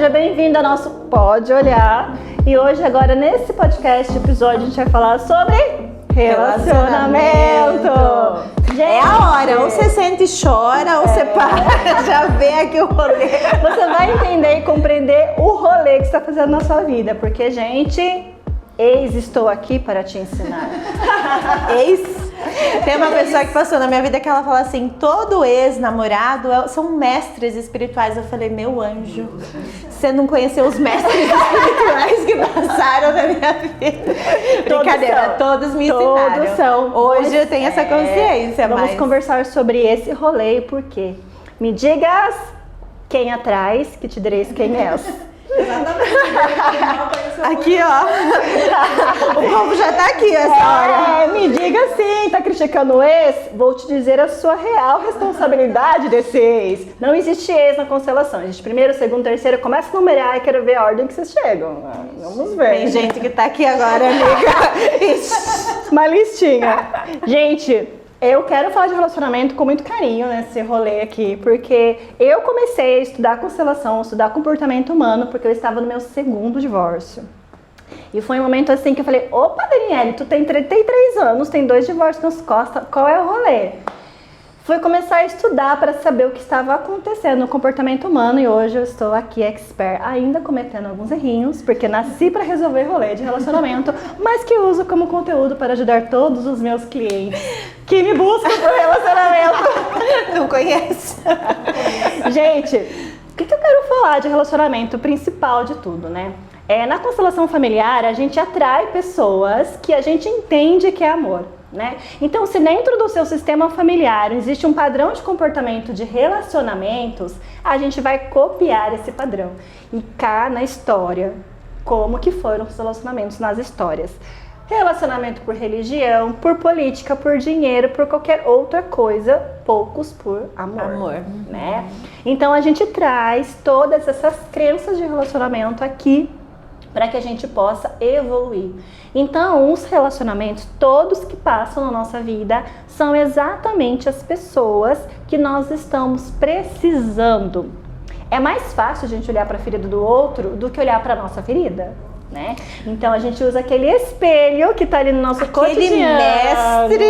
seja bem-vindo ao nosso Pode Olhar. E hoje, agora, nesse podcast, episódio, a gente vai falar sobre relacionamento. Gente, é a hora, ou você sente e chora, ou você para, já vê aqui o rolê. Você vai entender e compreender o rolê que você está fazendo na sua vida, porque, gente, estou aqui para te ensinar. Tem uma pessoa que passou na minha vida que ela fala assim, todo ex-namorado são mestres espirituais. Eu falei, meu anjo, você não conheceu os mestres espirituais que passaram na minha vida? Brincadeira, todos me ensinaram. Todos são. Hoje eu tenho essa consciência. Vamos conversar sobre esse rolê, porque me digas quem atrás, que te direis quem és. Exatamente. Aqui, ó. O povo já tá aqui essa hora. Me diga sim, tá criticando o ex? Vou te dizer a sua real responsabilidade desse ex. Não existe ex na constelação. Existe primeiro, segundo, terceiro. Começa a numerar e quero ver a ordem que vocês chegam. Vamos ver. Tem gente que tá aqui agora, amiga. Uma listinha. Gente, eu quero falar de relacionamento com muito carinho nesse rolê aqui, porque eu comecei a estudar constelação, estudar comportamento humano, porque eu estava no meu segundo divórcio. E foi um momento assim que eu falei, opa, Daniele, tu tem 33 anos, tem 2 divórcios nas costas, qual é o rolê? Fui começar a estudar para saber o que estava acontecendo no comportamento humano e hoje eu estou aqui expert, ainda cometendo alguns errinhos, porque nasci para resolver rolê de relacionamento, mas que uso como conteúdo para ajudar todos os meus clientes que me buscam por relacionamento. Não conheço. Gente, o que eu quero falar de relacionamento principal de tudo, né? Na constelação familiar, a gente atrai pessoas que a gente entende que é amor. Né? Então, se dentro do seu sistema familiar existe um padrão de comportamento de relacionamentos, a gente vai copiar esse padrão e cá na história, como que foram os relacionamentos nas histórias. Relacionamento por religião, por política, por dinheiro, por qualquer outra coisa, poucos por amor. Né? Então, a gente traz todas essas crenças de relacionamento aqui para que a gente possa evoluir. Então, os relacionamentos, todos que passam na nossa vida, são exatamente as pessoas que nós estamos precisando. É mais fácil a gente olhar para a ferida do outro do que olhar para a nossa ferida, né? Então, a gente usa aquele espelho que está ali no nosso cotidiano. Mestre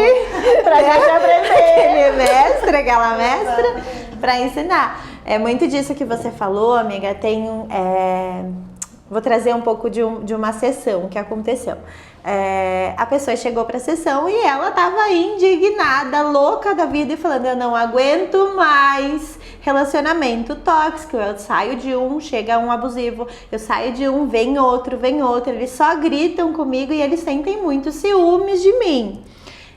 para a gente aprender. Aquele mestre, aquela mestra, para ensinar. É muito disso que você falou, amiga. Vou trazer um pouco de uma sessão que aconteceu. A pessoa chegou para a sessão e ela estava indignada, louca da vida e falando, eu não aguento mais relacionamento tóxico, eu saio de um, chega um abusivo, eu saio de um, vem outro, eles só gritam comigo e eles sentem muito ciúmes de mim.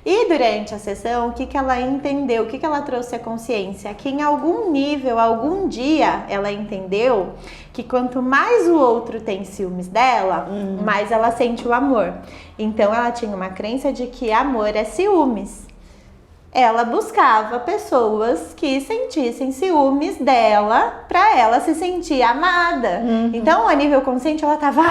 E durante a sessão, o que ela entendeu, o que ela trouxe à consciência? Que em algum nível, algum dia, ela entendeu que quanto mais o outro tem ciúmes dela, mais ela sente o amor. Então, ela tinha uma crença de que amor é ciúmes. Ela buscava pessoas que sentissem ciúmes dela para ela se sentir amada. Então, a nível consciente, ela tava...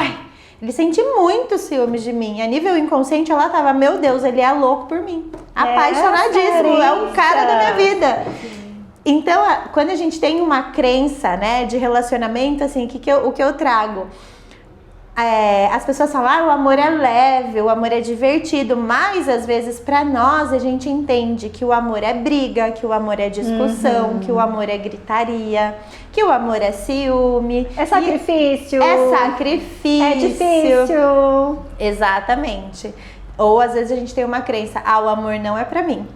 Ele sente muito ciúmes de mim. A nível inconsciente, ela tava, meu Deus, ele é louco por mim. Apaixonadíssimo, é um cara da minha vida. Então, quando a gente tem uma crença, né, de relacionamento, assim, o que eu trago? As pessoas falam, o amor é leve, o amor é divertido, mas às vezes pra nós a gente entende que o amor é briga, que o amor é discussão, que o amor é gritaria, que o amor é ciúme. É sacrifício. É difícil. Exatamente. Ou às vezes a gente tem uma crença, o amor não é pra mim.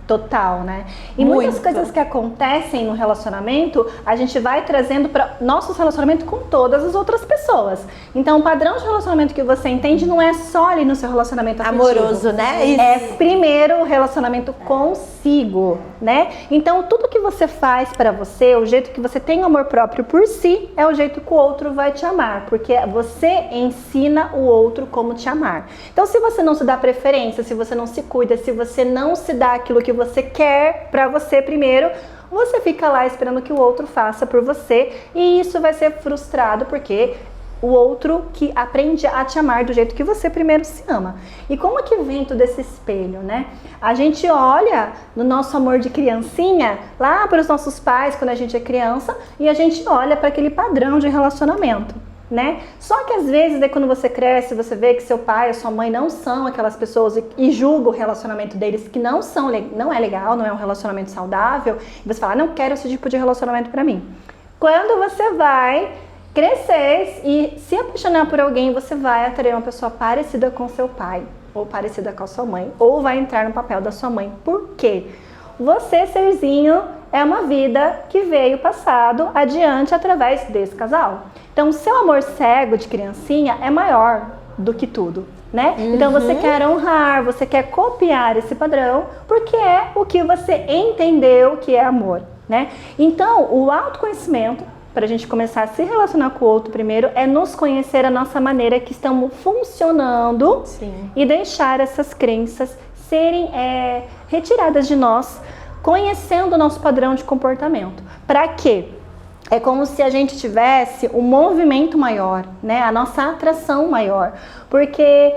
Total, né? E muitas coisas que acontecem no relacionamento, a gente vai trazendo para nossos relacionamentos com todas as outras pessoas. Então, o padrão de relacionamento que você entende não é só ali no seu relacionamento afetivo. Amoroso, né? Isso. É primeiro o relacionamento consigo, né? Então, tudo que você faz para você, o jeito que você tem amor próprio por si, é o jeito que o outro vai te amar, porque você ensina o outro como te amar. Então, se você não se dá preferência, se você não se cuida, se você não se dá aquilo que você quer pra você primeiro, você fica lá esperando que o outro faça por você e isso vai ser frustrado porque o outro que aprende a te amar do jeito que você primeiro se ama. E como que vem tudo esse espelho, né? A gente olha no nosso amor de criancinha, lá para os nossos pais quando a gente é criança, e a gente olha para aquele padrão de relacionamento, né? Só que às vezes, daí, quando você cresce, você vê que seu pai ou sua mãe não são aquelas pessoas e julga o relacionamento deles que não é legal, não é um relacionamento saudável, e você fala, não quero esse tipo de relacionamento para mim. Quando você vai crescer e se apaixonar por alguém, você vai atrair uma pessoa parecida com seu pai, ou parecida com a sua mãe, ou vai entrar no papel da sua mãe. Por quê? Você, serzinho, é uma vida que veio passado adiante através desse casal. Então, o seu amor cego de criancinha é maior do que tudo, né? Então, você quer honrar, você quer copiar esse padrão, porque é o que você entendeu que é amor, né? Então, o autoconhecimento, para a gente começar a se relacionar com o outro primeiro, é nos conhecer a nossa maneira que estamos funcionando. Sim. E deixar essas crenças serem retiradas de nós, conhecendo o nosso padrão de comportamento. Para quê? É como se a gente tivesse um movimento maior, né? A nossa atração maior. Porque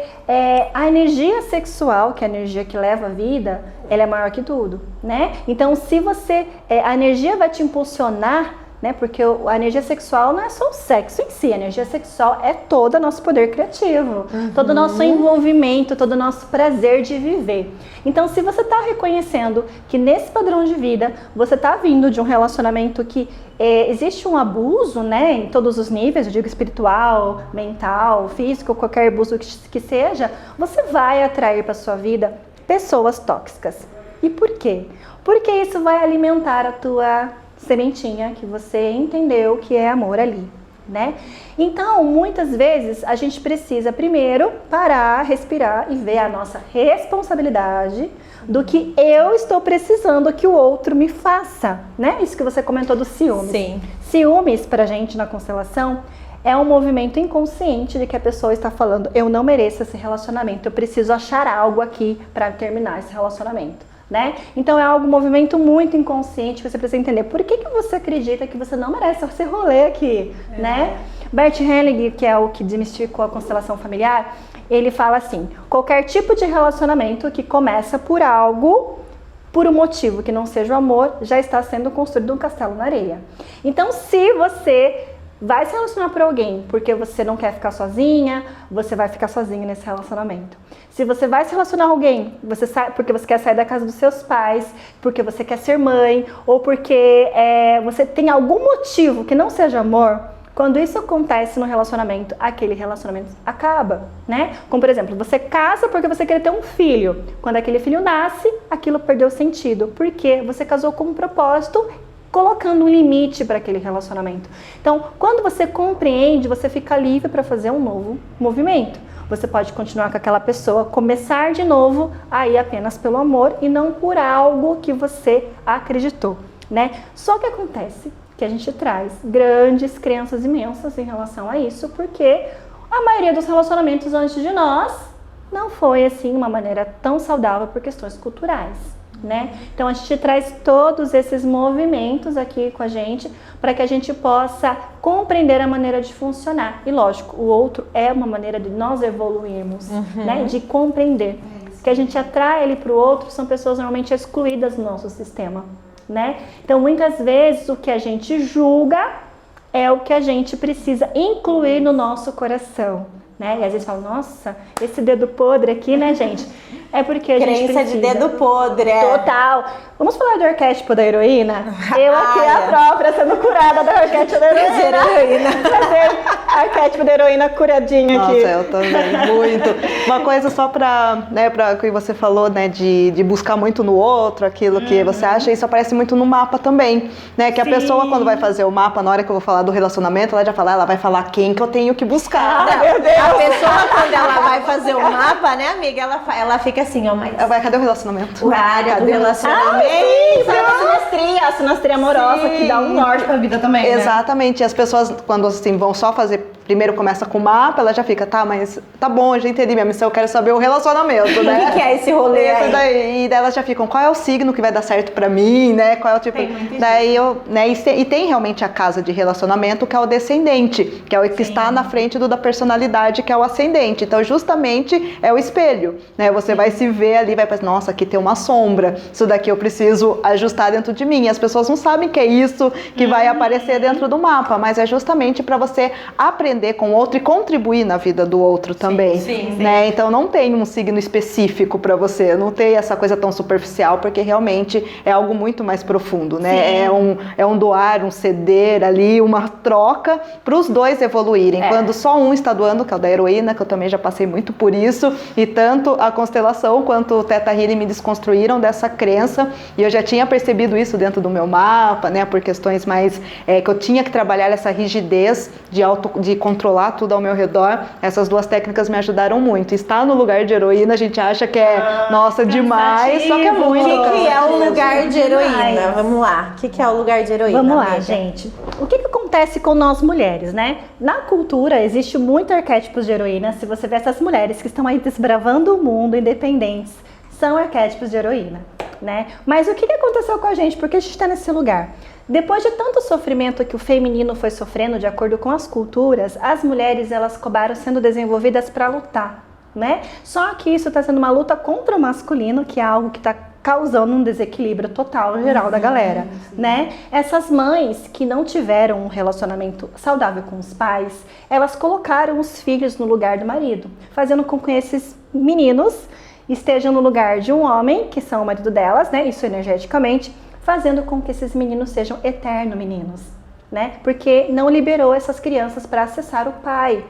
a energia sexual, que é a energia que leva a vida, ela é maior que tudo, né? Então, se você... a energia vai te impulsionar, né? Porque a energia sexual não é só o sexo em si, a energia sexual é todo o nosso poder criativo, todo o nosso envolvimento, todo o nosso prazer de viver. Então, se você está reconhecendo que nesse padrão de vida você está vindo de um relacionamento que existe um abuso, né, em todos os níveis, eu digo espiritual, mental, físico, qualquer abuso que seja, você vai atrair para sua vida pessoas tóxicas. E por quê? Porque isso vai alimentar a tua sementinha que você entendeu que é amor ali, né? Então, muitas vezes a gente precisa primeiro parar, respirar e ver a nossa responsabilidade do que eu estou precisando que o outro me faça, né? Isso que você comentou do ciúmes. Sim. Ciúmes pra gente na constelação é um movimento inconsciente de que a pessoa está falando, eu não mereço esse relacionamento, eu preciso achar algo aqui para terminar esse relacionamento. Né? Então é um movimento muito inconsciente que você precisa entender. Por que você acredita que você não merece esse rolê aqui? Né? Bert Hellinger, que é o que desmistificou a constelação familiar, ele fala assim, qualquer tipo de relacionamento que começa por algo, por um motivo que não seja o amor, já está sendo construído um castelo na areia. Então, se você vai se relacionar por alguém porque você não quer ficar sozinha, você vai ficar sozinha nesse relacionamento. Se você vai se relacionar com alguém porque você quer sair da casa dos seus pais, porque você quer ser mãe, ou porque você tem algum motivo que não seja amor, quando isso acontece no relacionamento, aquele relacionamento acaba, né? Como, por exemplo, você casa porque você quer ter um filho. Quando aquele filho nasce, aquilo perdeu sentido, porque você casou com um propósito, colocando um limite para aquele relacionamento. Então, quando você compreende, você fica livre para fazer um novo movimento. Você pode continuar com aquela pessoa, começar de novo, aí apenas pelo amor e não por algo que você acreditou, né? Só que acontece que a gente traz grandes crenças imensas em relação a isso, porque a maioria dos relacionamentos antes de nós não foi assim uma maneira tão saudável por questões culturais. Né? Então a gente traz todos esses movimentos aqui com a gente para que a gente possa compreender a maneira de funcionar. E lógico, o outro é uma maneira de nós evoluirmos, né? De compreender. Que a gente atrai ele para o outro são pessoas normalmente excluídas do nosso sistema, né? Então muitas vezes o que a gente julga é o que a gente precisa incluir no nosso coração, né? E às vezes fala, nossa, esse dedo podre aqui, né, gente? É porque a gente precisa. De dedo podre, Total. Vamos falar do arquétipo da heroína? Eu aqui, a própria, sendo curada do arquétipo da heroína. Arquétipo da heroína curadinha aqui. Nossa, eu também, muito. Uma coisa só pra que você falou, né, de buscar muito no outro, aquilo que você acha, isso aparece muito no mapa também, né? Que a pessoa, quando vai fazer o mapa, na hora que eu vou falar do relacionamento, ela vai falar quem que eu tenho que buscar. Meu Deus. A pessoa, quando ela vai fazer o mapa, né, amiga, ela fica assim, ó, mas... Cadê o relacionamento? O área do relacionamento. A sinastria amorosa, que dá um norte pra vida também, né? Exatamente. E as pessoas, quando assim, vão só fazer primeiro começa com o mapa, ela já fica, tá, mas tá bom, eu já entendi minha missão, eu quero saber o relacionamento, né? O que é esse rolê aí? E daí elas já ficam, qual é o signo que vai dar certo pra mim, né? Qual é o tipo... Daí eu, né? E tem realmente a casa de relacionamento, que é o descendente, que é o que está na frente da personalidade, que é o ascendente. Então, justamente, é o espelho, né? Você vai se ver ali, vai pensar, nossa, aqui tem uma sombra, isso daqui eu preciso ajustar dentro de mim. E as pessoas não sabem que é isso que vai aparecer dentro do mapa, mas é justamente para você aprender com o outro e contribuir na vida do outro também, né? Então não tem um signo específico para você, não tem essa coisa tão superficial, porque realmente é algo muito mais profundo, né? É um doar, um ceder ali, uma troca para os dois evoluírem. Quando só um está doando, que é o da heroína, que eu também já passei muito por isso, e tanto a constelação quanto o Theta Healing me desconstruíram dessa crença, e eu já tinha percebido isso dentro do meu mapa, né? Por questões mais que eu tinha que trabalhar essa rigidez de controlar tudo ao meu redor. Essas duas técnicas me ajudaram muito. Estar no lugar de heroína, a gente acha que é, nossa, demais, só que é muito. O que é o lugar de heroína? Vamos lá. O que é o lugar de heroína? Vamos lá, gente. O que acontece com nós mulheres, né? Na cultura, existe muito arquétipos de heroína. Se você vê essas mulheres que estão aí desbravando o mundo, independentes, são arquétipos de heroína, né? Mas o que aconteceu com a gente? Por que a gente está nesse lugar? Depois de tanto sofrimento que o feminino foi sofrendo de acordo com as culturas, as mulheres elas acabaram sendo desenvolvidas para lutar, né? Só que isso está sendo uma luta contra o masculino, que é algo que está causando um desequilíbrio total geral da galera, né? Essas mães que não tiveram um relacionamento saudável com os pais, elas colocaram os filhos no lugar do marido, fazendo com que esses meninos estejam no lugar de um homem, que são o marido delas, né? Isso energeticamente, fazendo com que esses meninos sejam eternos meninos, né? Porque não liberou essas crianças para acessar o pai.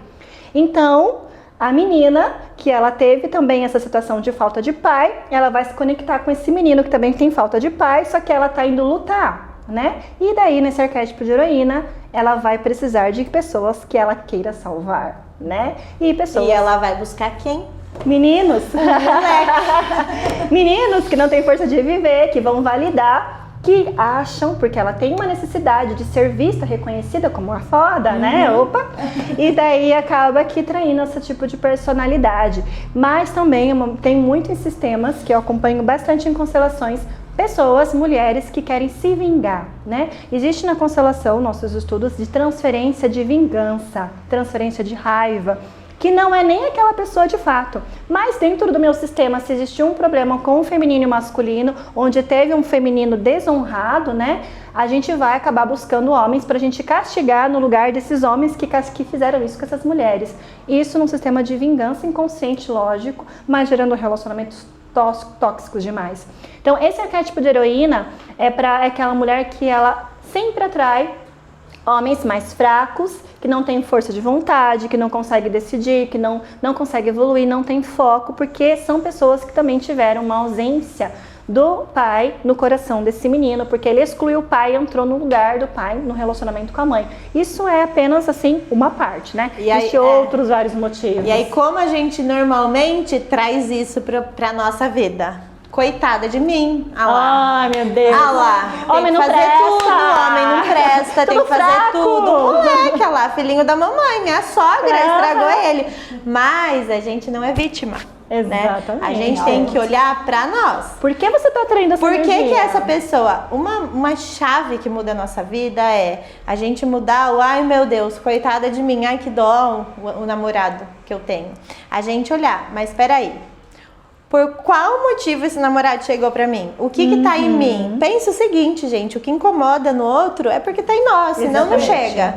Então, a menina, que ela teve também essa situação de falta de pai, ela vai se conectar com esse menino que também tem falta de pai, só que ela tá indo lutar, né? E daí, nesse arquétipo de heroína, ela vai precisar de pessoas que ela queira salvar, né? E ela vai buscar quem? Meninos. Meninos que não têm força de viver, que vão validar, que acham, porque ela tem uma necessidade de ser vista, reconhecida como uma foda, né? Opa! E daí acaba que traindo esse tipo de personalidade. Mas também tem muito em sistemas, que eu acompanho bastante em constelações, pessoas, mulheres que querem se vingar, né? Existe na constelação, nossos estudos, de transferência de vingança, transferência de raiva, que não é nem aquela pessoa de fato. Mas dentro do meu sistema, se existiu um problema com o feminino e o masculino, onde teve um feminino desonrado, né? A gente vai acabar buscando homens pra gente castigar no lugar desses homens que fizeram isso com essas mulheres. Isso num sistema de vingança inconsciente, lógico, mas gerando relacionamentos tóxicos demais. Então, esse arquétipo de heroína é aquela mulher que ela sempre atrai homens mais fracos, que não têm força de vontade, que não conseguem decidir, que não conseguem evoluir, não tem foco, porque são pessoas que também tiveram uma ausência do pai no coração desse menino, porque ele excluiu o pai e entrou no lugar do pai no relacionamento com a mãe. Isso é apenas, assim, uma parte, né? Existem outros vários motivos. E aí, como a gente normalmente traz isso pra nossa vida? Coitada de mim. Ah lá. Ai, meu Deus. Ah lá. Homem não fazer presta. tudo, homem não presta, tem que fazer fraco. tudo. Moleque, ah lá, filhinho da mamãe, minha sogra estragou ele. Mas a gente não é vítima. Exatamente. Né? A gente tem que olhar pra nós. Por que você tá atraindo essa energia? Por que essa pessoa... Uma chave que muda a nossa vida é a gente mudar o ai meu Deus, coitada de mim, ai que dó o namorado que eu tenho. A gente olhar, mas peraí. Por qual motivo esse namorado chegou pra mim? O que tá em mim? Pensa o seguinte, gente, o que incomoda no outro é porque tá em nós, senão não chega.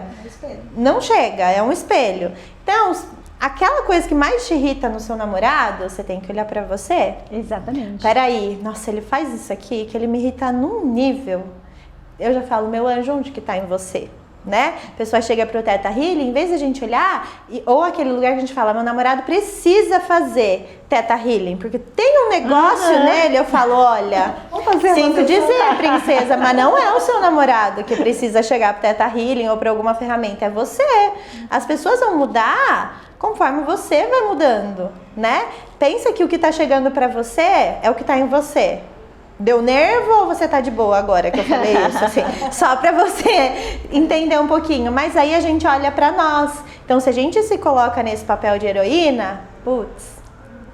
Não chega, é um espelho. Então, aquela coisa que mais te irrita no seu namorado, você tem que olhar pra você. Exatamente. Peraí, nossa, ele faz isso aqui, que ele me irrita num nível. Eu já falo, meu anjo, onde que tá em você? Né? A pessoa chega pro Theta Healing, em vez de a gente olhar, ou aquele lugar que a gente fala, meu namorado precisa fazer Theta Healing, porque tem um negócio nele, eu falo, olha, sinto dizer, princesa, mas não é o seu namorado que precisa chegar pro Theta Healing ou pra alguma ferramenta, é você. As pessoas vão mudar conforme você vai mudando, né? Pensa que o que tá chegando pra você é o que tá em você. Deu nervo ou você tá de boa agora que eu falei isso? Assim, só pra você entender um pouquinho. Mas aí a gente olha pra nós. Então, se a gente se coloca nesse papel de heroína, putz,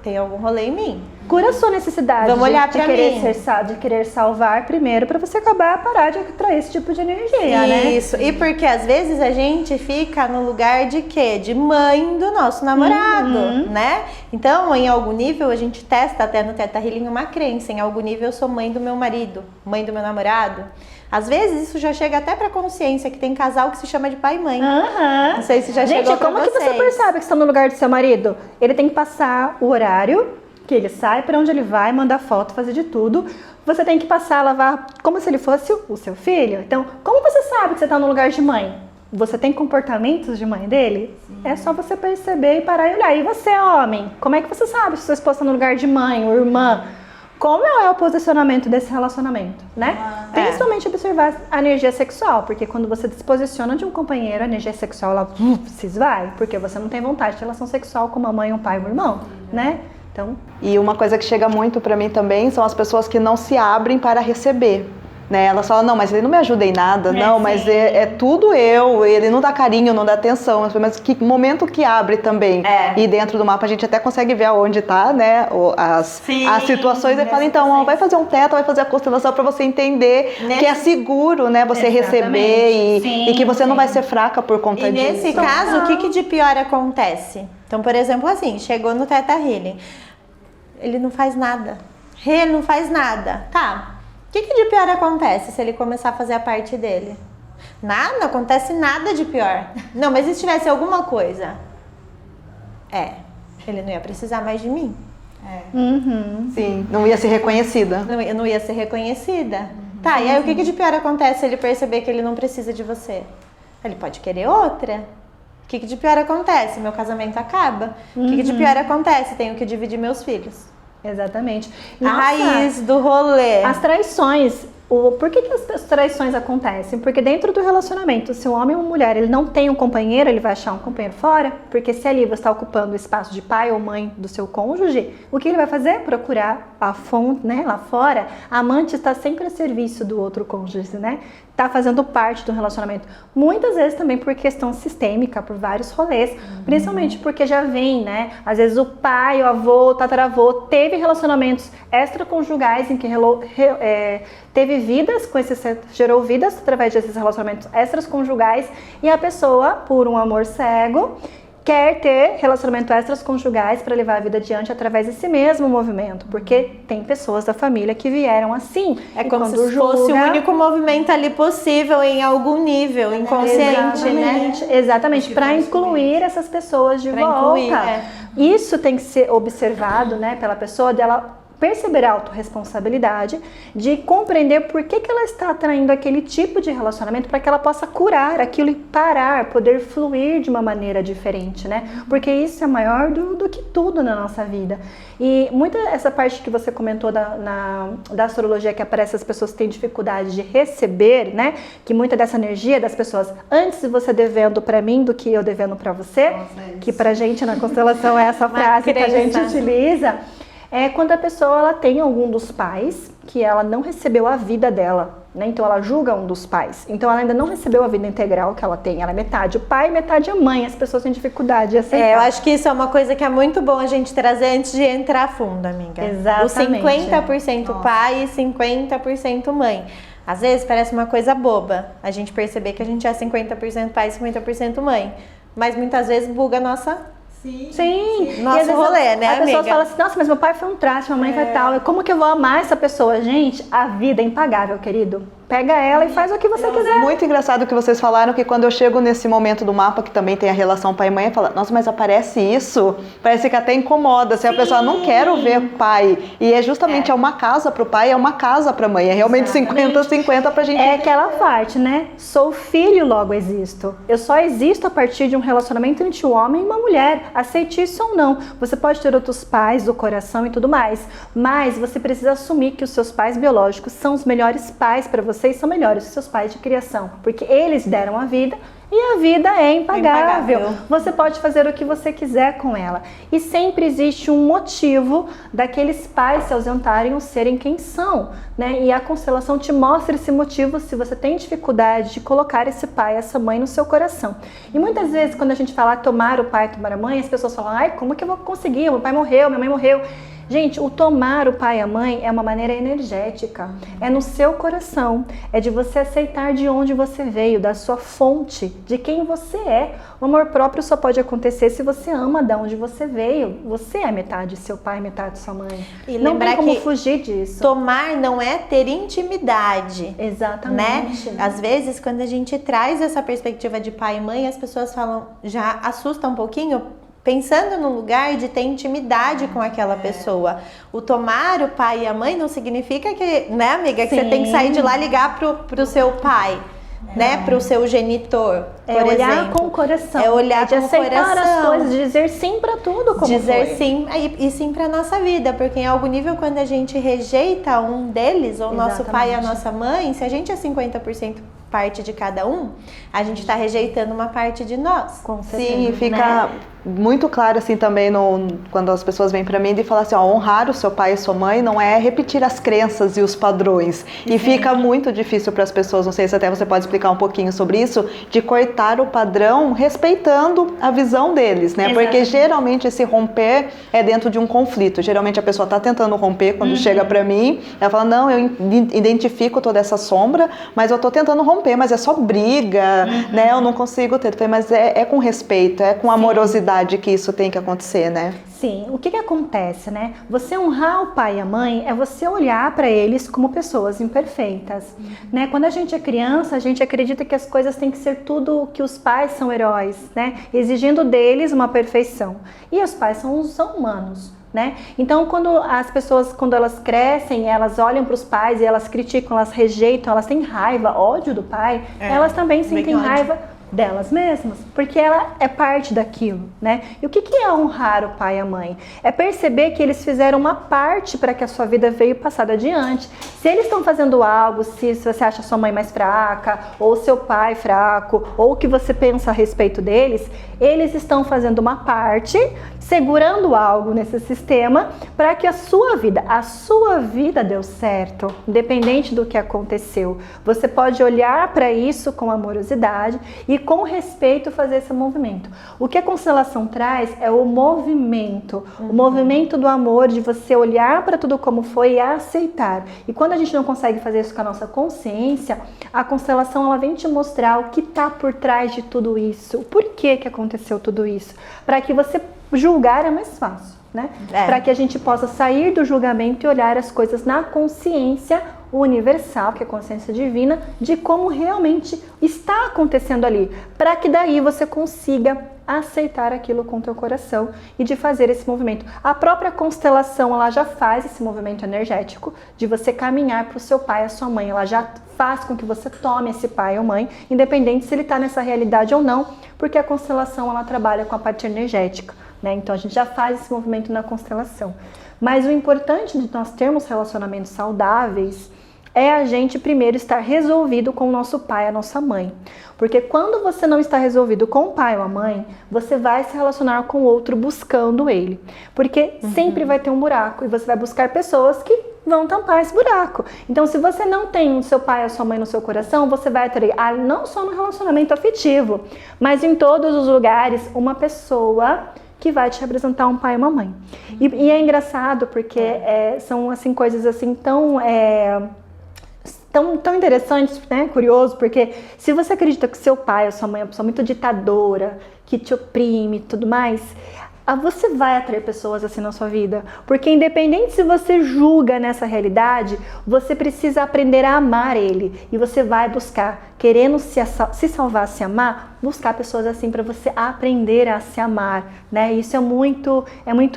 tem algum rolê em mim. Cura a sua necessidade Vamos olhar pra mim. de querer salvar primeiro pra você acabar parar de atrair esse tipo de energia, né? Isso, e porque às vezes a gente fica no lugar de quê? De mãe do nosso namorado, né? Então, em algum nível, a gente testa até no Theta Healing uma crença. Em algum nível, eu sou mãe do meu marido, mãe do meu namorado. Às vezes isso já chega até pra consciência, que tem casal que se chama de pai e mãe. Não sei se já chegou pra como vocês. que você percebe que está no lugar do seu marido? Ele tem que passar o horário que ele sai, para onde ele vai, mandar foto, fazer de tudo. Você tem que passar a lavar como se ele fosse o seu filho. Então, como você sabe que você está no lugar de mãe? Você tem comportamentos de mãe dele? Sim. É só você perceber e parar e olhar. E você, homem, como é que você sabe se sua esposa está no lugar de mãe ou irmã? Como é o posicionamento desse relacionamento, né? Principalmente observar a energia sexual, porque quando você disposiciona de um companheiro, a energia sexual, ela se esvai, porque você não tem vontade de relação sexual com uma mãe, um pai, um irmão, né? Então... E uma coisa que chega muito pra mim também são as pessoas que não se abrem para receber. Né? Elas falam, não, mas ele não me ajuda em nada, não, mas é tudo eu, ele não dá carinho, não dá atenção, mas que momento que abre também. E dentro do mapa a gente até consegue ver aonde tá, né, as situações, e fala, então, ó, vai fazer um teto, vai fazer a constelação para você entender que é seguro, né, você receber e que você não vai ser fraca por conta disso. E nesse caso, o que de pior acontece? Então, por exemplo, assim, chegou no Theta Healing, ele não faz nada, ele não faz nada, tá? O que de pior acontece se ele começar a fazer a parte dele? Nada, não acontece nada de pior. Não, mas e se tivesse alguma coisa? Ele não ia precisar mais de mim. Sim, não ia ser reconhecida. Não ia ser reconhecida. Tá, e aí o que de pior acontece se ele perceber que ele não precisa de você? Ele pode querer outra. O que de pior acontece? Meu casamento acaba. O que de pior acontece? Tenho que dividir meus filhos. Exatamente. A raiz do rolê. As traições. Por que as traições acontecem? Porque dentro do relacionamento, se um homem ou uma mulher ele não tem um companheiro, ele vai achar um companheiro fora. Porque se ali você está ocupando o espaço de pai ou mãe do seu cônjuge, o que ele vai fazer? Procurar a fonte, né? Lá fora, a amante está sempre a serviço do outro cônjuge, né? Está fazendo parte do relacionamento. Muitas vezes também por questão sistêmica, por vários rolês, principalmente porque já vem, né? Às vezes o pai, o avô, o tataravô teve relacionamentos extraconjugais em que teve vidas, gerou vidas através desses relacionamentos extraconjugais e a pessoa, por um amor cego, quer ter relacionamento extraconjugais para levar a vida adiante através desse mesmo movimento, porque tem pessoas da família que vieram assim. É como se fosse o único movimento ali possível em algum nível inconsciente, né? Exatamente, para incluir essas pessoas de volta. Isso tem que ser observado, né, pela pessoa, dela perceber a autorresponsabilidade, de compreender por que ela está atraindo aquele tipo de relacionamento para que ela possa curar aquilo e parar, poder fluir de uma maneira diferente, né? Porque isso é maior do que tudo na nossa vida. E muita essa parte que você comentou da astrologia, que aparece as pessoas que têm dificuldade de receber, né? Que muita dessa energia das pessoas, antes você devendo para mim do que eu devendo para você, que pra gente na constelação é essa frase que a gente utiliza. É quando a pessoa ela tem algum dos pais que ela não recebeu a vida dela, né? Então ela julga um dos pais. Então ela ainda não recebeu a vida integral que ela tem. Ela é metade o pai, metade a mãe. As pessoas têm dificuldade de aceitar. Eu acho que isso é uma coisa que é muito bom a gente trazer antes de entrar a fundo, amiga. Exatamente. O 50% pai e 50% mãe. Às vezes parece uma coisa boba a gente perceber que a gente é 50% pai e 50% mãe. Mas muitas vezes buga a nossa... Sim. Nosso rolê, né, amiga? A pessoa fala assim, nossa, mas meu pai foi um traste, minha mãe foi tal. Como que eu vou amar essa pessoa? Gente, a vida é impagável, querido. Pega ela e faz o que você quiser. Muito engraçado que vocês falaram que quando eu chego nesse momento do mapa, que também tem a relação pai e mãe, fala, nossa, mas aparece isso? Parece que até incomoda. Se a pessoa não quero ver o pai. E é justamente uma casa pro pai, é uma casa pra mãe. É realmente 50-50 pra gente. É aquela parte, né? Sou filho, logo existo. Eu só existo a partir de um relacionamento entre um homem e uma mulher. Aceite isso ou não. Você pode ter outros pais do coração e tudo mais, mas você precisa assumir que os seus pais biológicos são os melhores pais para você e são melhores que seus pais de criação, porque eles deram a vida, E a vida é impagável. Impagável. Você pode fazer o que você quiser com ela. E sempre existe um motivo daqueles pais se ausentarem ou serem quem são, né? E a constelação te mostra esse motivo se você tem dificuldade de colocar esse pai, essa mãe no seu coração. E muitas vezes quando a gente fala tomar o pai, tomar a mãe, as pessoas falam, ai, como que eu vou conseguir? Meu pai morreu, minha mãe morreu. Gente, o tomar o pai e a mãe é uma maneira energética, é no seu coração, é de você aceitar de onde você veio, da sua fonte, de quem você é. O amor próprio só pode acontecer se você ama de onde você veio. Você é metade seu pai, metade sua mãe. E não lembrar tem como que fugir disso. Tomar não é ter intimidade. Exatamente. Né? Às vezes, quando a gente traz essa perspectiva de pai e mãe, as pessoas falam, já assusta um pouquinho, pensando no lugar de ter intimidade com aquela pessoa. O tomar o pai e a mãe não significa que, né, amiga, que você tem que sair de lá e ligar pro seu pai, né, pro seu genitor, É por olhar exemplo. com o coração. É olhar de com o aceitar coração. as coisas, de dizer sim pra tudo, como Dizer foi. sim e sim para nossa vida, porque em algum nível quando a gente rejeita um deles, ou nosso pai e a nossa mãe, se a gente é 50% parte de cada um, a gente está rejeitando uma parte de nós. Com certeza, Sim, fica né? muito claro assim também quando as pessoas vêm para mim e falam assim, ó, honrar o seu pai e sua mãe não é repetir as crenças e os padrões. E fica muito difícil para as pessoas, não sei se até você pode explicar um pouquinho sobre isso, de cortar o padrão respeitando a visão deles, né? Exatamente. Porque geralmente esse romper é dentro de um conflito. Geralmente a pessoa está tentando romper quando chega para mim, ela fala, não, eu identifico toda essa sombra, mas eu estou tentando romper, mas é só briga, né? Eu não consigo ter. Mas é com respeito, é com amorosidade que isso tem que acontecer, né? Sim, o que acontece, né? Você honrar o pai e a mãe é você olhar para eles como pessoas imperfeitas, né? Quando a gente é criança, a gente acredita que as coisas têm que ser tudo que os pais são heróis, né? Exigindo deles uma perfeição. E os pais são humanos, né? Então, quando as pessoas, quando elas crescem, elas olham para os pais e elas criticam, elas rejeitam, elas têm raiva, ódio do pai, elas também sentem raiva delas mesmas, porque ela é parte daquilo, né? E o que é honrar o pai e a mãe? É perceber que eles fizeram uma parte para que a sua vida veio passar adiante. Se eles estão fazendo algo, se você acha sua mãe mais fraca, ou seu pai fraco, ou o que você pensa a respeito deles, eles estão fazendo uma parte, segurando algo nesse sistema para que a sua vida deu certo, independente do que aconteceu. Você pode olhar para isso com amorosidade e com respeito fazer esse movimento. O que a constelação traz é o movimento do amor, de você olhar para tudo como foi e aceitar. E quando a gente não consegue fazer isso com a nossa consciência, a constelação ela vem te mostrar o que está por trás de tudo isso, o porquê que aconteceu tudo isso, para que você julgar é mais fácil, né? Para que a gente possa sair do julgamento e olhar as coisas na consciência universal, que é a consciência divina, de como realmente está acontecendo ali, para que daí você consiga aceitar aquilo com o teu coração e de fazer esse movimento. A própria constelação, ela já faz esse movimento energético de você caminhar para o seu pai e a sua mãe, ela já faz com que você tome esse pai ou mãe, independente se ele está nessa realidade ou não, porque a constelação, ela trabalha com a parte energética, né? Então a gente já faz esse movimento na constelação. Mas o importante de nós termos relacionamentos saudáveis é a gente primeiro estar resolvido com o nosso pai e a nossa mãe. Porque quando você não está resolvido com o pai ou a mãe, você vai se relacionar com o outro buscando ele. Porque sempre vai ter um buraco e você vai buscar pessoas que vão tampar esse buraco. Então, se você não tem o seu pai ou a sua mãe no seu coração, você vai ter, não só no relacionamento afetivo, mas em todos os lugares, uma pessoa que vai te representar um pai e uma mãe. E é engraçado porque são assim coisas assim tão interessantes, né? Curioso, porque se você acredita que seu pai ou sua mãe é uma pessoa muito ditadora, que te oprime e tudo mais, você vai atrair pessoas assim na sua vida, porque independente se você julga nessa realidade, você precisa aprender a amar ele, e você vai buscar, querendo se salvar, se amar, buscar pessoas assim para você aprender a se amar, né? Isso é muito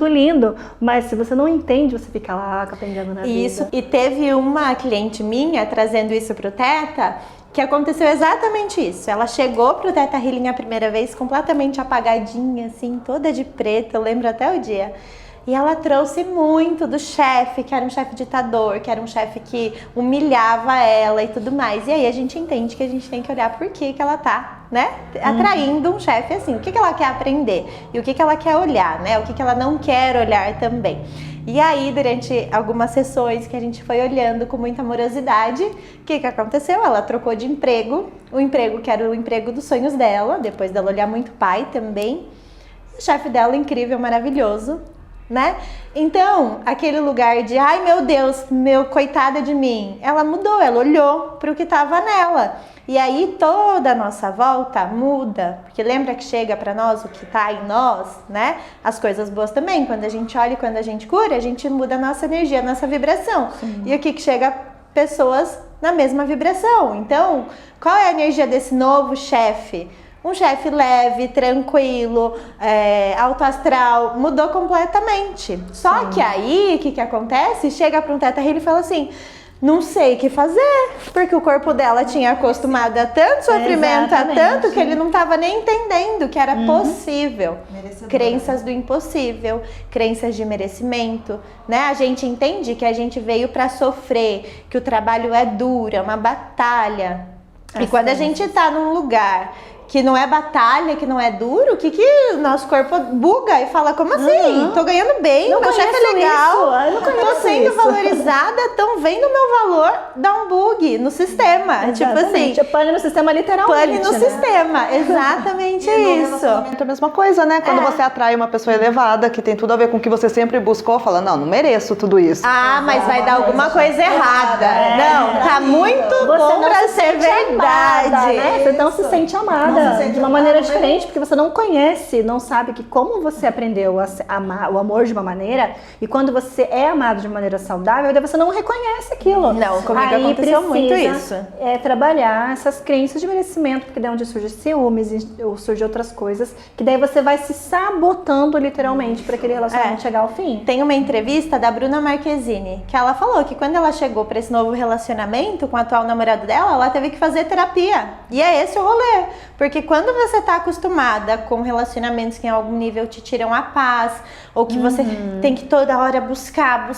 lindo, mas se você não entende, você fica lá aprendendo na vida. E teve uma cliente minha trazendo isso pro Teta, que aconteceu exatamente isso. Ela chegou pro Teta Healing a primeira vez completamente apagadinha, assim, toda de preto, eu lembro até o dia. E ela trouxe muito do chefe, que era um chefe ditador, que era um chefe que humilhava ela e tudo mais. E aí a gente entende que a gente tem que olhar por que ela tá, né, atraindo um chefe assim. O que ela quer aprender e o que ela quer olhar, né? O que ela não quer olhar também. E aí, durante algumas sessões que a gente foi olhando com muita amorosidade, o que aconteceu? Ela trocou de emprego, o emprego que era o emprego dos sonhos dela, depois dela olhar muito pai também. O chefe dela, incrível, maravilhoso, né? Então, aquele lugar de, ai meu Deus, coitada de mim, ela mudou, ela olhou para o que estava nela. E aí toda a nossa volta muda, porque lembra que chega para nós o que está em nós, né? As coisas boas também, quando a gente olha e quando a gente cura, a gente muda a nossa energia, a nossa vibração. Sim. E o que chega? Pessoas na mesma vibração. Então, qual é a energia desse novo chefe? Um chefe leve, tranquilo, alto astral, mudou completamente. Só que aí, o que acontece? Chega para um Teta Healer e fala assim, não sei o que fazer, porque o corpo dela tinha acostumado a tanto sofrimento, a tanto que ele não estava nem entendendo que era possível. Crenças do impossível, crenças de merecimento, né? A gente entende que a gente veio para sofrer, que o trabalho é duro, é uma batalha. E quando a gente está num lugar que não é batalha, que não é duro, que o nosso corpo buga e fala, como assim? Tô ganhando bem, meu chefe é legal, tô sendo valorizada, então vem no meu valor, dá um bug no sistema. Exatamente. Tipo assim, pane no sistema literalmente. Pane no sistema, exatamente isso. É a mesma coisa, né? Quando você atrai uma pessoa elevada, que tem tudo a ver com o que você sempre buscou, fala, não mereço tudo isso. Ah, mas vai dar alguma coisa errada. Não, tá muito bom pra ser verdade. Amada, né? Você não se sente amada. De uma maneira diferente, porque você não conhece, não sabe que como você aprendeu a amar o amor de uma maneira, e quando você é amado de maneira saudável, daí você não reconhece aquilo. Não, comigo aconteceu muito isso. Trabalhar essas crenças de merecimento, porque daí é onde surge ciúmes, ou surge outras coisas, que daí você vai se sabotando literalmente para aquele relacionamento chegar ao fim. Tem uma entrevista da Bruna Marquezine, que ela falou que quando ela chegou para esse novo relacionamento com o atual namorado dela, ela teve que fazer terapia. E é esse o rolê. Porque quando você está acostumada com relacionamentos que em algum nível te tiram a paz, ou que você tem que toda hora buscar,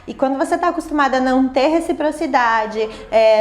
e quando você está acostumada a não ter reciprocidade,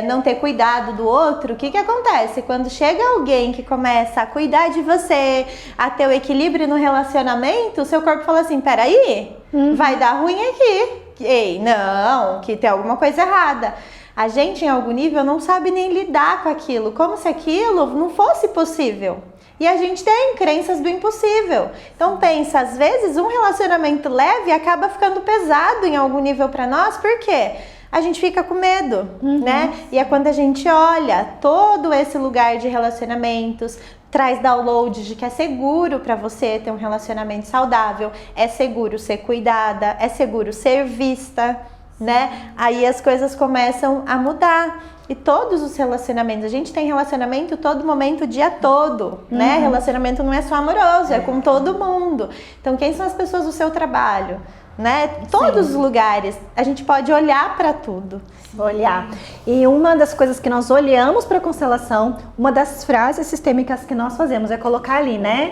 não ter cuidado do outro, o que acontece? Quando chega alguém que começa a cuidar de você, a ter o equilíbrio no relacionamento, o seu corpo fala assim, peraí, vai dar ruim aqui. Ei, não, que tem alguma coisa errada. A gente, em algum nível, não sabe nem lidar com aquilo, como se aquilo não fosse possível. E a gente tem crenças do impossível. Então pensa, às vezes um relacionamento leve acaba ficando pesado em algum nível para nós, por quê? A gente fica com medo, né? E é quando a gente olha todo esse lugar de relacionamentos, traz download de que é seguro para você ter um relacionamento saudável, é seguro ser cuidada, é seguro ser vista, né? Aí as coisas começam a mudar. E todos os relacionamentos, a gente tem relacionamento todo momento, o dia todo, né? Relacionamento não é só amoroso, é com todo mundo. Então, quem são as pessoas do seu trabalho, né? Todos os lugares, a gente pode olhar para tudo. Olhar. E uma das coisas que nós olhamos para a constelação, uma das frases sistêmicas que nós fazemos é colocar ali, né?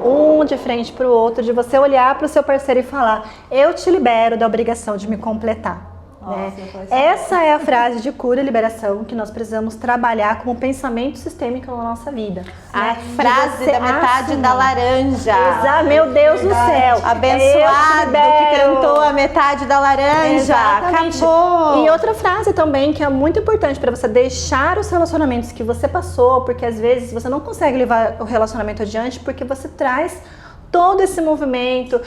Um de frente para o outro, de você olhar para o seu parceiro e falar, eu te libero da obrigação de me completar. Né? Essa é a frase de cura e liberação que nós precisamos trabalhar como pensamento sistêmico na nossa vida. A frase da metade da laranja. Meu Deus do céu. Abençoado que cantou a metade da laranja. Exatamente. Acabou. E outra frase também que é muito importante para você deixar os relacionamentos que você passou, porque às vezes você não consegue levar o relacionamento adiante porque você traz todo esse movimento.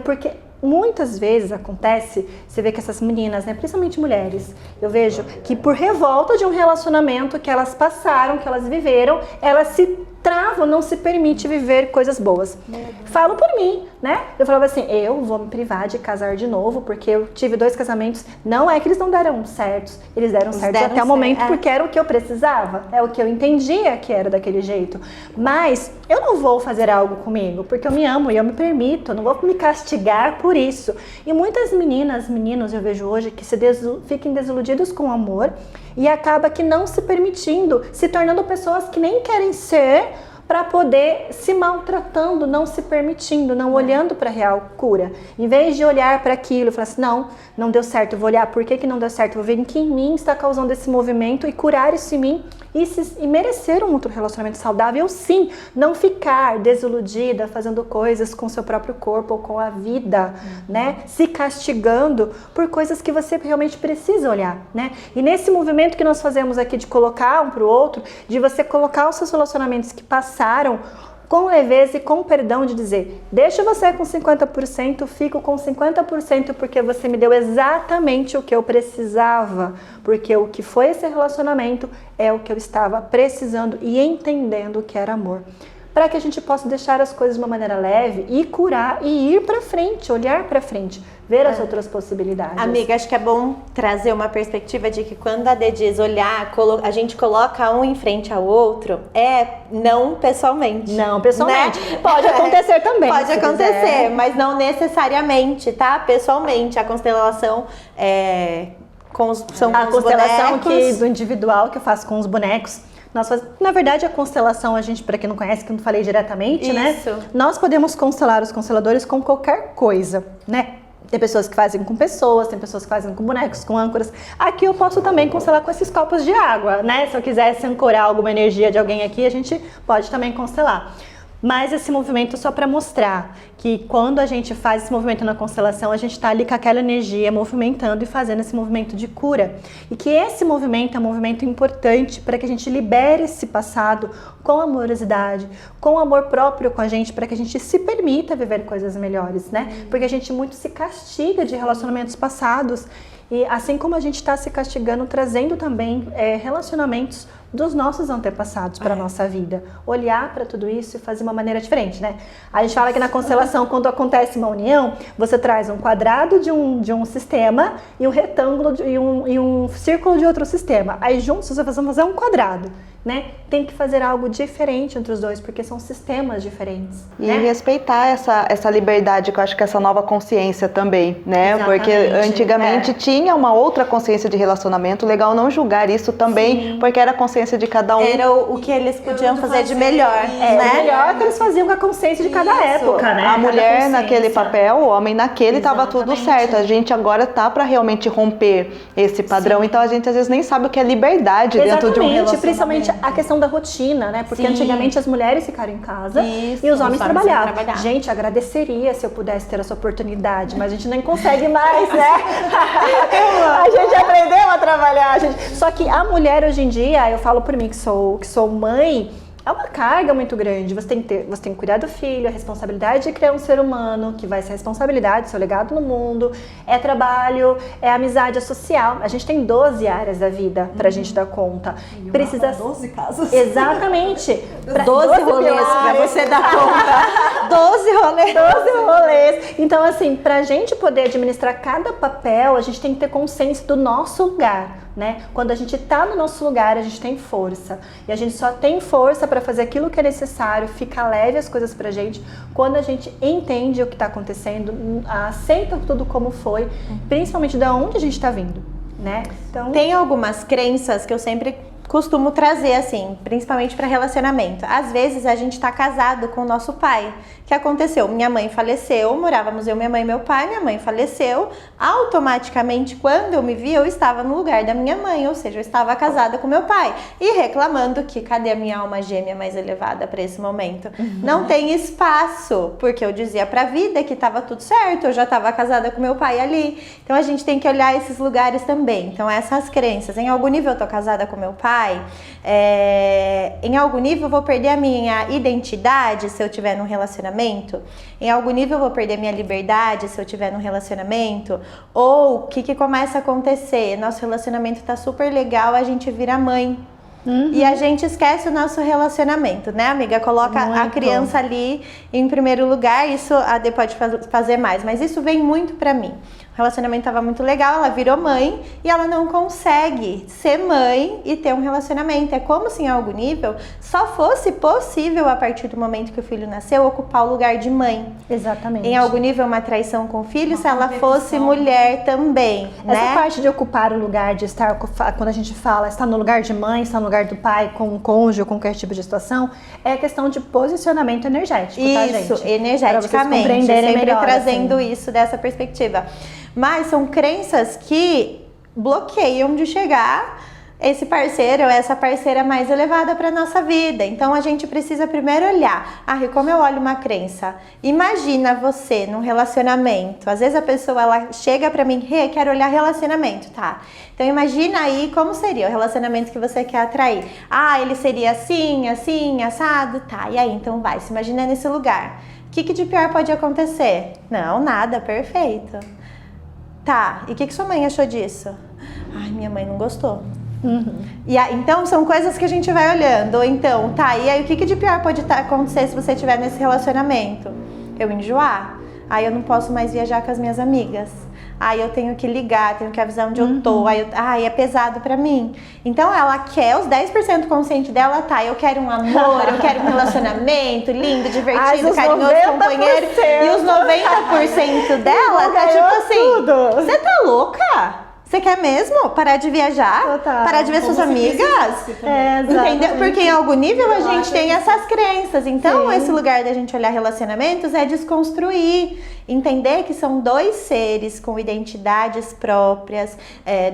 Porque muitas vezes acontece, você vê que essas meninas, né, principalmente mulheres, eu vejo que por revolta de um relacionamento que elas passaram, que elas viveram, elas se travam, não se permite viver coisas boas. Falo por mim, né? Eu falava assim, eu vou me privar de casar de novo, porque eu tive 2 casamentos, não é que eles não deram certos, eles deram certos até o momento, porque era o que eu precisava, é o que eu entendia que era daquele jeito. Mas eu não vou fazer algo comigo, porque eu me amo e eu me permito, eu não vou me castigar por isso. E muitas meninas, meninos, eu vejo hoje que fiquem desiludidos com o amor e acaba que não se permitindo, se tornando pessoas que nem querem ser, para poder se maltratando, não se permitindo, não olhando para a real cura. Em vez de olhar para aquilo e falar assim, não deu certo, eu vou olhar por que não deu certo, eu vou ver em que em mim está causando esse movimento e curar isso em mim e merecer um outro relacionamento saudável, sim, não ficar desiludida, fazendo coisas com o seu próprio corpo ou com a vida, né? Se castigando por coisas que você realmente precisa olhar, né? E nesse movimento que nós fazemos aqui de colocar um pro outro, de você colocar os seus relacionamentos que passaram com leveza e com perdão, de dizer, deixa você com 50%, fico com 50% porque você me deu exatamente o que eu precisava, porque o que foi esse relacionamento é o que eu estava precisando e entendendo que era amor. Para que a gente possa deixar as coisas de uma maneira leve e curar e ir para frente, olhar para frente, ver as outras possibilidades. Amiga, acho que é bom trazer uma perspectiva de que quando a Dê diz olhar, a gente coloca um em frente ao outro, não pessoalmente. Não pessoalmente. Né? Pode acontecer também. Pode acontecer, mas não necessariamente, tá? Pessoalmente, a constelação são a os constelação bonecos. do individual que eu faço com os bonecos. Na verdade, a constelação, para quem não conhece, que eu não falei diretamente, né? Nós podemos constelar os consteladores com qualquer coisa, né? Tem pessoas que fazem com pessoas, tem pessoas que fazem com bonecos, com âncoras. Aqui eu posso também constelar com esses copos de água, né? Se eu quisesse ancorar alguma energia de alguém aqui, a gente pode também constelar. Mas esse movimento é só para mostrar que quando a gente faz esse movimento na constelação, a gente está ali com aquela energia movimentando e fazendo esse movimento de cura. E que esse movimento é um movimento importante para que a gente libere esse passado com amorosidade, com amor próprio com a gente, para que a gente se permita viver coisas melhores, né? Porque a gente muito se castiga de relacionamentos passados. E assim como a gente está se castigando, trazendo também relacionamentos dos nossos antepassados para a nossa vida. Olhar para tudo isso e fazer uma maneira diferente, né? A gente fala que na constelação, quando acontece uma união, você traz um quadrado de um sistema e um retângulo e um círculo de outro sistema. Aí juntos você vai fazer um quadrado, né? Tem que fazer algo diferente entre os dois, porque são sistemas diferentes. E né? respeitar essa liberdade, que eu acho que essa nova consciência também, né? Exatamente, porque antigamente tinha uma outra consciência de relacionamento, legal não julgar isso também, porque era a consciência de cada um. Era o que eles podiam fazer de melhor, né? O melhor que eles faziam com a consciência de cada época, né? A mulher naquele papel, o homem naquele, tava tudo certo. A gente agora tá para realmente romper esse padrão, então a gente às vezes nem sabe o que é liberdade dentro de um relacionamento. Principalmente a questão da rotina, né? Porque antigamente as mulheres ficaram em casa e os homens trabalhavam. Gente, agradeceria se eu pudesse ter essa oportunidade, mas a gente nem consegue mais, né? A gente aprendeu a trabalhar. Só que a mulher hoje em dia, eu falo por mim que sou mãe, é uma carga muito grande. Você tem que cuidar do filho, a responsabilidade de criar um ser humano, que vai ser a responsabilidade, seu legado no mundo, é trabalho, é amizade, é social. A gente tem 12 áreas da vida pra gente dar conta. Precisa 12 casos. Exatamente. 12 rolês pra você dar conta. 12 rolês. 12 rolês. Então, assim, pra gente poder administrar cada papel, a gente tem que ter consciência do nosso lugar, né? Quando a gente tá no nosso lugar, a gente tem força. E a gente só tem força para fazer aquilo que é necessário, fica leve as coisas pra gente, quando a gente entende o que tá acontecendo, aceita tudo como foi, principalmente de onde a gente tá vindo, né? Então, tem algumas crenças que eu sempre costumo trazer, assim, principalmente para relacionamento. Às vezes a gente tá casado com o nosso pai. O que aconteceu? Minha mãe faleceu, morávamos eu, minha mãe e meu pai, minha mãe faleceu. Automaticamente, quando eu me vi, eu estava no lugar da minha mãe, ou seja, eu estava casada com meu pai. E reclamando que cadê a minha alma gêmea mais elevada para esse momento? Não tem espaço, porque eu dizia pra vida que estava tudo certo, eu já estava casada com meu pai ali. Então a gente tem que olhar esses lugares também. Então essas crenças, em algum nível eu tô casada com meu pai, em algum nível eu vou perder a minha identidade se eu tiver num relacionamento, em algum nível eu vou perder minha liberdade se eu tiver num relacionamento, ou o que começa a acontecer? Nosso relacionamento tá super legal, a gente vira mãe. E a gente esquece o nosso relacionamento, né, amiga? Coloca a criança ali em primeiro lugar. Isso a Dê pode fazer mais, mas isso vem muito pra mim. O relacionamento estava muito legal, ela virou mãe e ela não consegue ser mãe e ter um relacionamento. É como se em algum nível só fosse possível, a partir do momento que o filho nasceu, ocupar o lugar de mãe. Exatamente. Em algum nível, uma traição com o filho, se ela fosse mulher também, Essa né? parte de ocupar o lugar, de estar, quando a gente fala, está no lugar de mãe, está no lugar do pai, com o cônjuge ou com qualquer tipo de situação, é questão de posicionamento energético, tá, gente? Isso, energeticamente, compreenderem sempre melhor, trazendo assim. isso dessa perspectiva. Mas são crenças que bloqueiam de chegar esse parceiro ou essa parceira mais elevada para nossa vida. Então a gente precisa primeiro olhar. E como eu olho uma crença? Imagina você num relacionamento. Às vezes a pessoa ela chega para mim, quero olhar relacionamento, tá? Então imagina aí como seria o relacionamento que você quer atrair. Ele seria assim, assim, assado, tá? E aí, então vai, se imagina nesse lugar. O que de pior pode acontecer? Não, nada, perfeito. Tá, e o que sua mãe achou disso? Minha mãe não gostou. Então são coisas que a gente vai olhando. Ou então, tá, e aí o que de pior pode acontecer se você estiver nesse relacionamento? Eu enjoar? Eu não posso mais viajar com as minhas amigas. Eu tenho que ligar, tenho que avisar onde eu tô. É pesado pra mim. Então ela quer, os 10% consciente dela, tá, eu quero um amor, eu quero um relacionamento lindo, divertido, carinhoso, companheiro. E os 90% dela tá tipo assim, você tá louca? Você quer mesmo parar de viajar? Total. Parar de ver suas amigas? Entendeu? Porque em algum nível a gente tem essas crenças. Então, esse lugar da gente olhar relacionamentos é desconstruir. Entender que são dois seres com identidades próprias,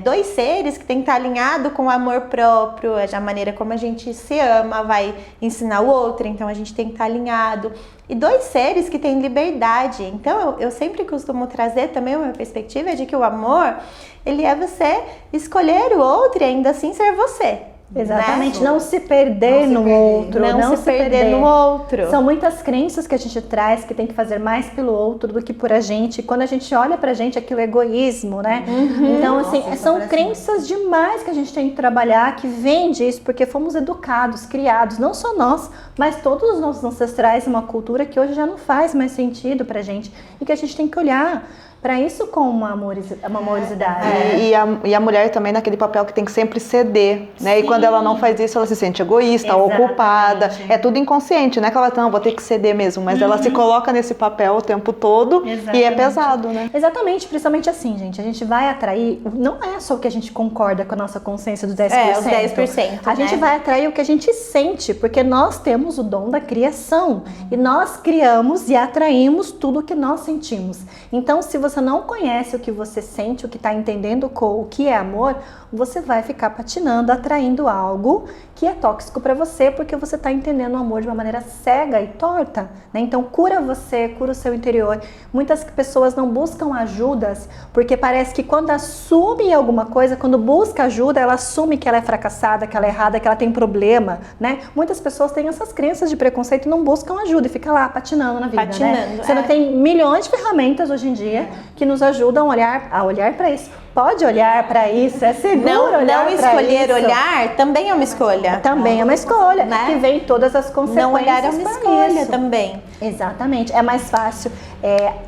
dois seres que tem que estar alinhado com o amor próprio, a maneira como a gente se ama vai ensinar o outro, então a gente tem que estar alinhado. E dois seres que têm liberdade. Então, eu sempre costumo trazer também uma perspectiva de que o amor, ele é você escolher o outro e ainda assim ser você. Exatamente, não se perder no outro. Não se perder no outro. São muitas crenças que a gente traz que tem que fazer mais pelo outro do que por a gente. E quando a gente olha pra gente, aquilo é egoísmo, né? Então, assim, são crenças demais que a gente tem que trabalhar, que vem disso, porque fomos educados, criados, não só nós, mas todos os nossos ancestrais, uma cultura que hoje já não faz mais sentido pra gente e que a gente tem que olhar para isso com uma amorosidade. E a mulher também naquele papel que tem que sempre ceder, né? E quando ela não faz isso, ela se sente egoísta, Exatamente. ocupada. É tudo inconsciente, né? Que ela fala, não, vou ter que ceder mesmo. Mas ela se coloca nesse papel o tempo todo. Exatamente. E é pesado, né? Exatamente, principalmente assim, gente. A gente vai atrair, não é só o que a gente concorda com a nossa consciência dos 10%. Os 10%. A gente vai atrair o que a gente sente, porque nós temos o dom da criação. E nós criamos e atraímos tudo o que nós sentimos. Então, se você não conhece o que você sente, o que está entendendo o que é amor, você vai ficar patinando, atraindo algo que é tóxico para você, porque você está entendendo o amor de uma maneira cega e torta, né? Então cura você, cura o seu interior. Muitas pessoas não buscam ajudas, porque parece que quando assume alguma coisa, quando busca ajuda, ela assume que ela é fracassada, que ela é errada, que ela tem problema, né? Muitas pessoas têm essas crenças de preconceito e não buscam ajuda e fica lá patinando na vida, né? Sendo que tem milhões de ferramentas hoje em dia que nos ajudam a olhar para isso. Pode olhar para isso, é seguro olhar para isso. Não escolher olhar também é uma escolha. Também é uma escolha, né? Que vem todas as consequências. Não olhar é uma escolha isso. também. Exatamente. É mais fácil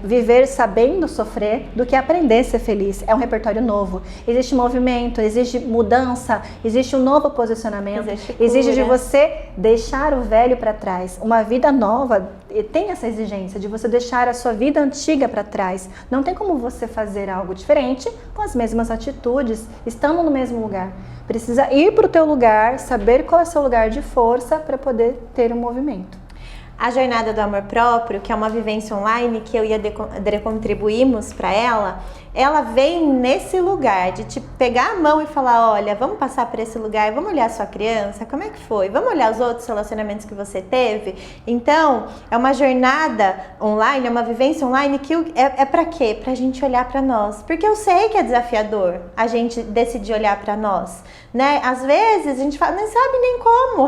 viver sabendo sofrer do que aprender a ser feliz. É um repertório novo. Existe movimento, existe mudança, existe um novo posicionamento. Exige de você deixar o velho para trás. Uma vida nova tem essa exigência de você deixar a sua vida antiga para trás. Não tem como você fazer algo diferente com as mesmas atitudes, estando no mesmo lugar. Precisa ir para o teu lugar, saber qual é o seu lugar de força para poder ter um movimento. A Jornada do Amor Próprio, que é uma vivência online que eu e a Dre contribuímos para ela vem nesse lugar de te pegar a mão e falar, olha, vamos passar por esse lugar, vamos olhar a sua criança, como é que foi? Vamos olhar os outros relacionamentos que você teve? Então, é uma jornada online, é uma vivência online que é para quê? Pra gente olhar para nós. Porque eu sei que é desafiador a gente decidir olhar para nós, né? Às vezes a gente fala, não sabe nem como,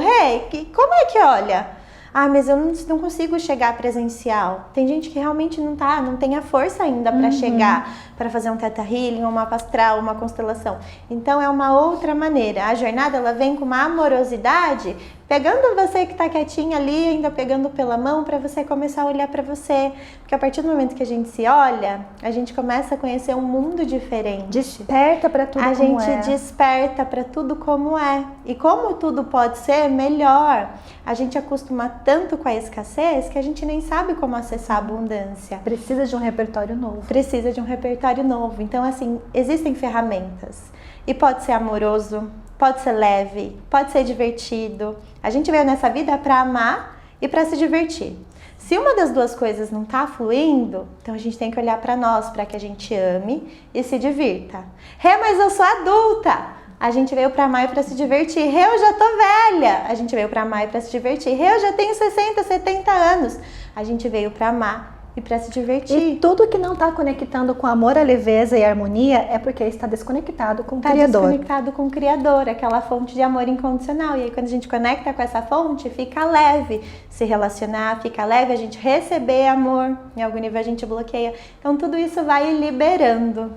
como é que olha? Mas eu não consigo chegar presencial. Tem gente que realmente não tem a força ainda para chegar. para fazer um Theta Healing, um mapa astral, uma constelação. Então é uma outra maneira. A jornada ela vem com uma amorosidade, pegando você que está quietinha ali, ainda pegando pela mão para você começar a olhar para você. Porque a partir do momento que a gente se olha, a gente começa a conhecer um mundo diferente. Desperta para tudo A como gente é. desperta para tudo como é. E como tudo pode ser melhor, a gente acostuma tanto com a escassez que a gente nem sabe como acessar a abundância. Precisa de um repertório novo. Precisa de um repertório novo. Então, assim, existem ferramentas. E pode ser amoroso, pode ser leve, pode ser divertido. A gente veio nessa vida para amar e para se divertir. Se uma das duas coisas não tá fluindo, então a gente tem que olhar para nós, para que a gente ame e se divirta. Rê, mas eu sou adulta! A gente veio para amar e para se divertir. Rê, eu já tô velha! A gente veio para amar e para se divertir. Rê, eu já tenho 60, 70 anos. A gente veio para amar e para se divertir. E tudo que não está conectando com amor, a leveza e a harmonia é porque está desconectado com o Tá Criador. desconectado com o Criador, aquela fonte de amor incondicional. E aí quando a gente conecta com essa fonte, fica leve se relacionar, fica leve a gente receber amor. Em algum nível a gente bloqueia. Então tudo isso vai liberando.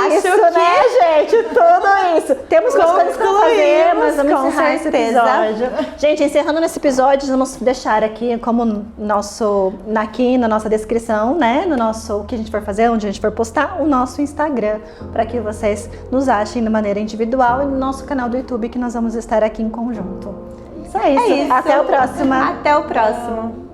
Isso, né, gente? Tudo isso. Temos coisas para fazer, mas vamos com encerrar esse certeza. episódio. Gente, encerrando nesse episódio, vamos deixar aqui como aqui na nossa descrição, né? No nosso, o que a gente for fazer, onde a gente for postar, o nosso Instagram, para que vocês nos achem de maneira individual e no nosso canal do YouTube, que nós vamos estar aqui em conjunto. Isso é isso. É isso. Até o próximo. Até o próximo.